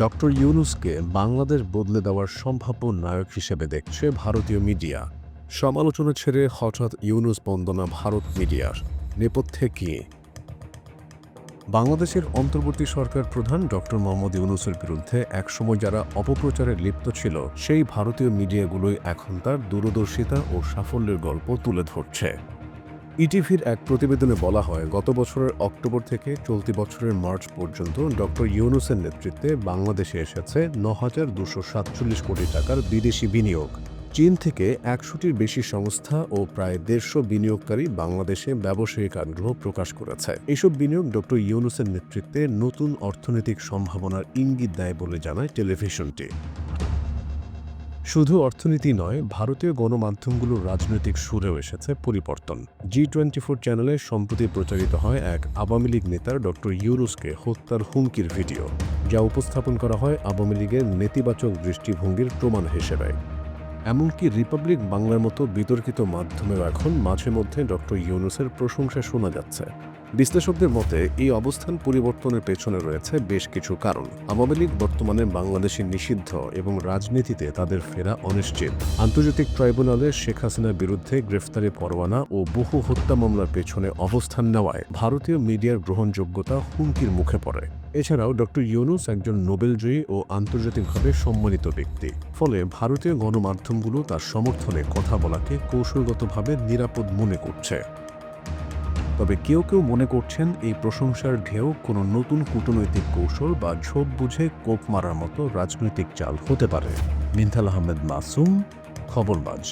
Doctor ইউনূসকে Bangladesh বদলে দেওয়ার সম্ভাব্য নায়ক হিসেবে দেখছে ভারতীয় মিডিয়া। সমালোচনা ছেড়ে হঠাৎ ইউনূস বন্দনা ভারত মিডিয়ার নেপথ্যে কি? বাংলাদেশের অন্তর্বর্তী সরকার প্রধান ডক্টর মোহাম্মদ ইউনূসের বিরুদ্ধে একসময় যারা অপপ্রচারে লিপ্ত ছিল, সেই ভারতীয় মিডিয়াগুলোই এখন তার দূরদর্শিতা ও সাফল্যের গল্প তুলে ধরছে। ইটিভির এক প্রতিবেদনে বলা হয়, গত বছরের অক্টোবর থেকে চলতি বছরের মার্চ পর্যন্ত ডক্টর ইউনূসের নেতৃত্বে বাংলাদেশে এসেছে ৯,২৪৭ কোটি টাকার বিদেশি বিনিয়োগ। চীন থেকে ১০০টির বেশি সংস্থা ও প্রায় ১৫০ বিনিয়োগকারী বাংলাদেশে ব্যবসায়িক আগ্রহ প্রকাশ করেছে। এসব বিনিয়োগ ডক্টর ইউনূসের নেতৃত্বে নতুন অর্থনৈতিক সম্ভাবনার ইঙ্গিত দেয় বলে জানায় টেলিভিশনটি। শুধু অর্থনীতি নয়, ভারতীয় গণমাধ্যমগুলোর রাজনৈতিক সুরেও এসেছে পরিবর্তন। G24 চ্যানেলে সম্প্রতি প্রচারিত হয় এক আওয়ামী লীগ নেতার ডক্টর ইউনূসকে হত্যার হুমকির ভিডিও, যা উপস্থাপন করা হয় আওয়ামী লীগের নেতিবাচক দৃষ্টিভঙ্গির প্রমাণ হিসেবে। এমনকি রিপাবলিক বাংলার মতো বিতর্কিত মাধ্যমেও এখন মাঝে মধ্যে ডক্টর ইউনূসের প্রশংসা শোনা যাচ্ছে। বিশ্লেষকদের মতে এই অবস্থান পরিবর্তনের পেছনে রয়েছে বেশ কিছু কারণ। আওয়ামী লীগ বর্তমানে বাংলাদেশে নিষিদ্ধ এবং রাজনীতিতে তাদের ফেরা অনিশ্চিত। আন্তর্জাতিক ট্রাইব্যুনালে শেখ হাসিনার বিরুদ্ধে গ্রেফতারি পরোয়ানা ও বহু হত্যা মামলার পেছনে অবস্থান নেওয়ায় ভারতীয় মিডিয়ার গ্রহণযোগ্যতা হুমকির মুখে পড়ে। এছাড়াও ডক্টর ইউনূস একজন নোবেলজয়ী ও আন্তর্জাতিকভাবে সম্মানিত ব্যক্তি, ফলে ভারতীয় গণমাধ্যমগুলো তার সমর্থনে কথা বলাকে কৌশলগতভাবে নিরাপদ মনে করছে। তবে কেউ কেউ মনে করছেন এই প্রশংসার ঢেউ কোনো নতুন কূটনৈতিক কৌশল বা ঝোপ বুঝে কোপ মারার মতো রাজনৈতিক চাল হতে পারে। মিনহাল আহমেদ মাসুম, খবরবাজ।